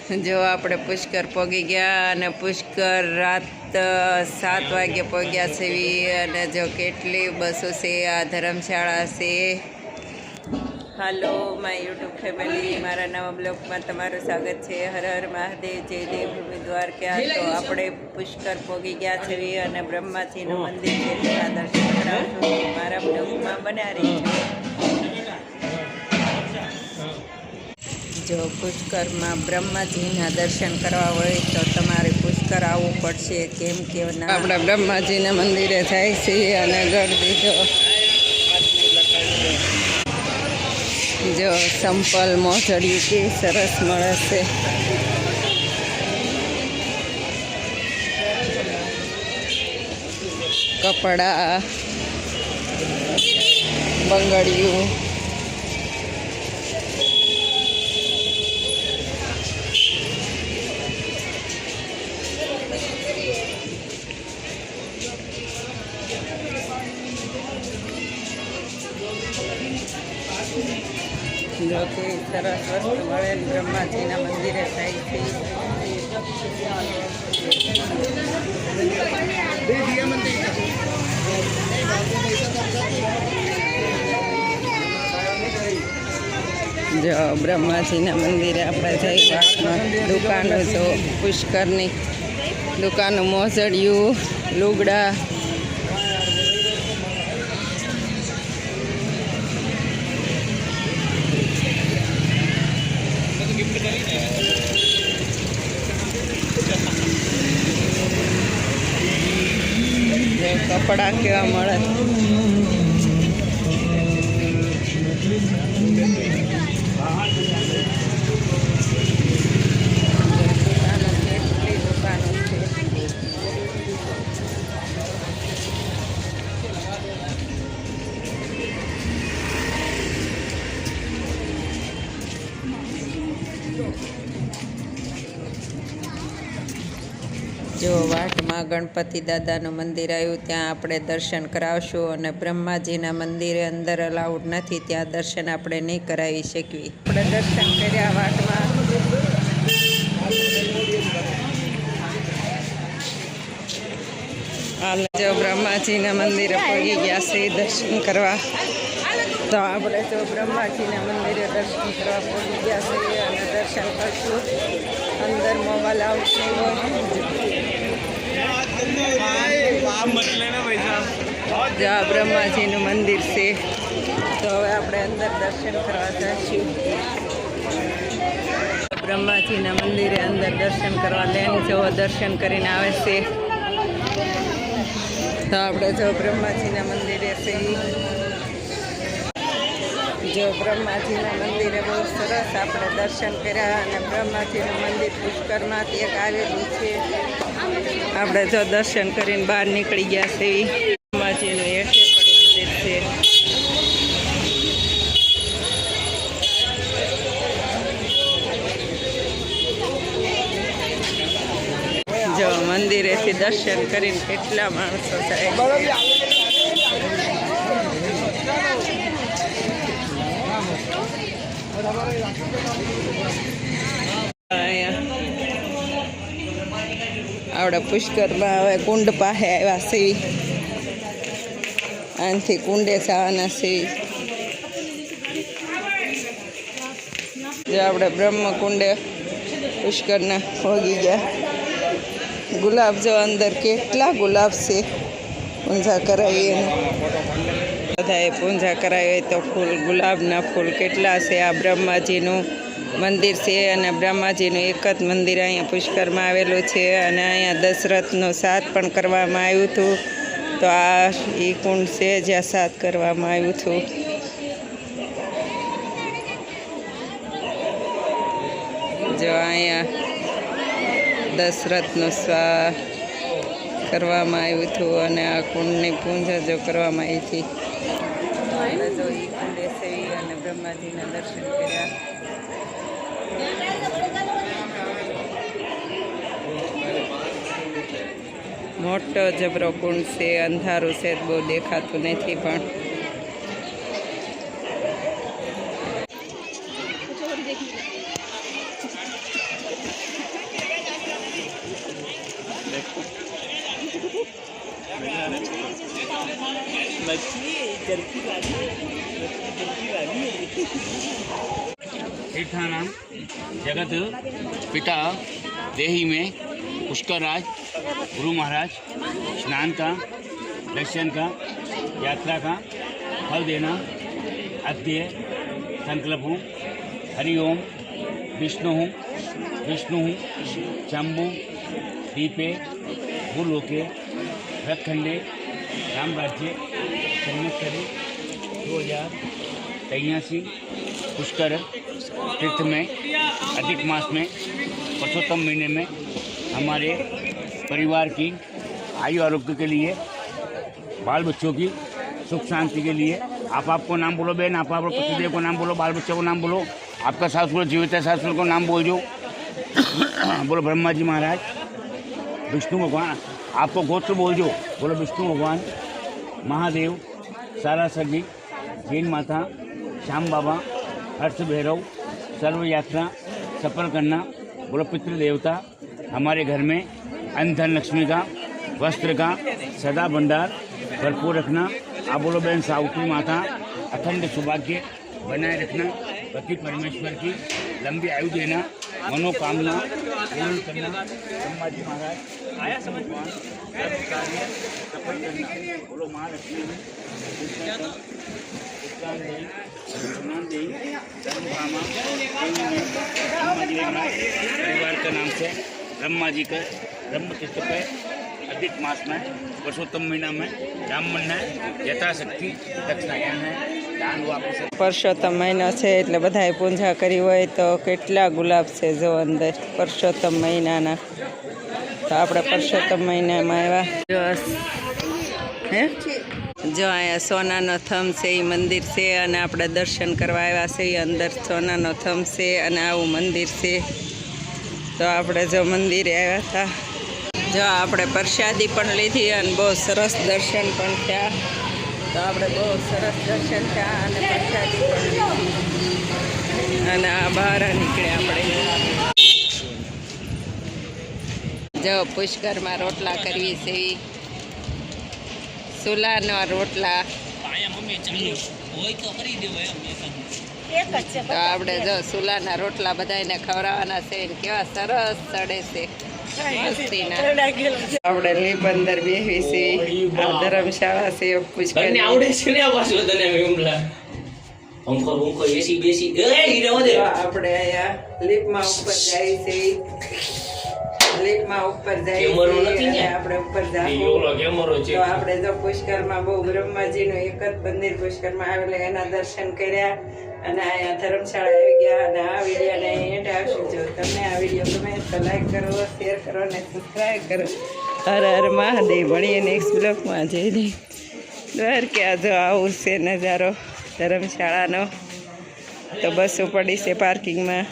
જો આપણે પુષ્કર પહોંચી ગયા અને પુષ્કર રાત 7 વાગે પહોંચ્યા છે અને જો કેટલી બસો છે, આ ધર્મશાળા છે. હાલો માય યુટ્યુબ ફેમિલી, મારા નવા બ્લોગમાં તમારું સ્વાગત છે. હર હર મહાદેવ, જય દેવભૂમિ દ્વારકા. તો આપણે પુષ્કર પહોંચી ગયા છે અને બ્રહ્માજીનું મંદિર છે તેના દર્શન કરાવશું. મારા બ્લોગમાં બન્યા રહીશું. જો પુષ્કરમાં બ્રહ્માજીના દર્શન કરવા હોય તો તમારે પુષ્કર આવવું પડશે, કેમ કે આપણે બ્રહ્માજીના મંદિરે જાય છીએ અને ગળદી જો સંપલ મોજડિયું કે સરસ મળે છે. કપડા, બંગડિયું, જો કે સરસ વસ્તુ મળે બ્રહ્માજીના મંદિરે થાય છે. જો બ્રહ્માજીના મંદિરે આપણે જઈ વાતમાં દુકાનો જો પુષ્કરની દુકાનો, મોજડિયું, લુગડા, કપડા કેવા મળે. કેટલી દુકાનો છે. જો વાટમાં ગણપતિ દાદાનું મંદિર આવ્યું, ત્યાં આપણે દર્શન કરાવશું. અને બ્રહ્માજીના મંદિરે અંદર અલાઉડ નથી, ત્યાં દર્શન આપણે નહીં કરાવી શકીએ. આપણે દર્શન કર્યા વાટમાં. જો બ્રહ્માજીના મંદિરે પહોંચી ગયા છે દર્શન કરવા. તો આપણે જો બ્રહ્માજીના મંદિરે દર્શન કરવા પહોંચી ગયા છે અને દર્શન કરશું. અંદર મોબાઈલ આઉટ નહીં હોય. જ્યાં બ્રહ્માજીનું મંદિર છે, તો હવે આપણે અંદર દર્શન કરવા જઈશું. બ્રહ્માજીના મંદિરે અંદર દર્શન કરવા લેન જો દર્શન કરીને આવે છે. તો આપણે જો બ્રહ્માજીના મંદિરે છે, જો બ્રહ્માજીના મંદિરે બહુ સરસ આપણે દર્શન કર્યા. અને બ્રહ્માજીનું મંદિર પુષ્કરમાંથી એક આવેલું છે. આપણે જો દર્શન કરીને બહાર નીકળી ગયા છે. બ્રહ્માજીનું હેઠે પણ મંદિર છે. જો મંદિરેથી દર્શન કરીને કેટલા માણસો થાય. આપણે પુષ્કરમાં હવે કુંડ પાસે આવ્યા છીએ. આનાથી કુંડે જવાના છીએ. જો આપણે બ્રહ્મકુંડે પુષ્કરના પહોંચી ગયા. ગુલાબ જો અંદર કેટલા ગુલાબ છે. પૂજા કરાવીએ બધાએ પૂજા કરાવી તો ફૂલ, ગુલાબના ફૂલ કેટલા છે. આ બ્રહ્માજીનું મંદિર છે અને બ્રહ્માજીનું એક જ મંદિર અહીંયા પુષ્કરમાં આવેલું છે. અને અહીંયા દશરથનું શ્રાદ્ધ પણ કરવામાં આવ્યું હતું. તો આ એ કુંડ છે જ્યાં શ્રાદ્ધ કરવામાં આવ્યું હતું. જો અહીંયા દશરથનું શ્રાદ્ધ કરવામાં આવ્યું હતું અને આ કુંડની પૂજા જો કરવામાં આવી હતી. જો એ કુંડે સેવી અને બ્રહ્માજીના દર્શન કર્યા. મોટો જબરો કુંડ છે. અંધારું છે, બહુ દેખાતું નથી, પણ तीर्थानाम जगत पिता देही में पुष्कर राज गुरु महाराज स्नान का दर्शन का यात्रा का फल देना अद्य संकल्प हूँ। हरि ओम विष्णु शंभु दीपे भूलोके रखंडे रामराज्य संवत्सरी 2083 पुष्कर तीर्थ में अधिक मास में पुरुषोत्तम महीने में हमारे परिवार की आयु आरोग्य के लिए, बाल बच्चों की सुख शांति के लिए आपको नाम बोलो बहन, आप पतिदेव को नाम बोलो, बाल बच्चों को नाम बोलो, आपका सासुर जीवित है सासुर को नाम बोल दो। बोलो ब्रह्मा जी महाराज, विष्णु भगवान, आपको गोत्र बोल दो, बोलो विष्णु भगवान, महादेव, सारा सगी, जैन माता, श्याम बाबा, हर्ष भैरव, सर्व यात्रा सफल करना। बोलो पितृ देवता, हमारे घर में अन्न धन लक्ष्मी का, वस्त्र का सदा भंडार भरपूर रखना। आप बोलो बहन सावित्री माता, अखंड सौभाग्य बनाए रखना। पति परमेश्वर की लंबी आयु देना, मनोकामना पूर्ण करना। ब्रह्मा जी महाराज आया समझ सफल करना। बोलो महालक्ष्मी परिवार का नाम से ब्रह्मा जी का ब्रह्म तीर्थ पे अधिक मास में पुरुषोत्तम महीना में ब्राह्मण है यथाशक्ति दक्षिणायन है दान वापस। પરસોત્તમ મહિનો છે એટલે બધાએ પૂજા કરી હોય તો કેટલા ગુલાબ છે જો અંદર પરસોત્તમ મહિનાના। તો આપણે પરસોત્તમ મહિનામાં આવ્યા હે જો અહીંયા સોનાનો થંભ છે એ મંદિર છે અને આપણે દર્શન કરવા આવ્યા છે એ અંદર સોનાનો થંભ છે અને આવું મંદિર છે। તો આપણે જો મંદિરે આવ્યા હતા, જો આપણે પ્રસાદી પણ લીધી અને બહુ સરસ દર્શન પણ થયા। તો આપણે બહુ સરસ દર્શન થયા અને પ્રસાદી પણ લીધી અને આ બહાર નીકળ્યા આપણે। જો પુષ્કરમાં રોટલા કરવી છે, સુલાના રોટલા। તો આપણે જો સુલાના રોટલા બધાને ખવડાવવાના છે, કેવા સરસ ચડે છે મસ્તીના। આપણે લીપ અંદર બેસી છે, આ ધર્મશાળા છે પુષ્કર। આપણે અહીંયા લીપમાં ઉપર જાય છે, લીપમાં ઉપર જાય છે, આપણે ઉપર જાવ। તો આપણે જો પુષ્કરમાં બહુ બ્રહ્માજીનું એક જ મંદિર પુષ્કરમાં આવેલું, એના દર્શન કર્યા અને અહીંયા ધર્મશાળા આવી ગયા। અને આ વિડીયોને એન્ડ આવશું। જો તમને આ વિડીયો ગમે તો લાઈક કરો, શેર કરો અને સબસ્ક્રાઈબ કરો। હર હર મહાદેવ। ભણીએ નેક્સ્ટ બ્લોગમાં જઈને દ્વારકા। જો આવું છે નજારો ધર્મશાળાનો। તો બસો પડી છે પાર્કિંગમાં।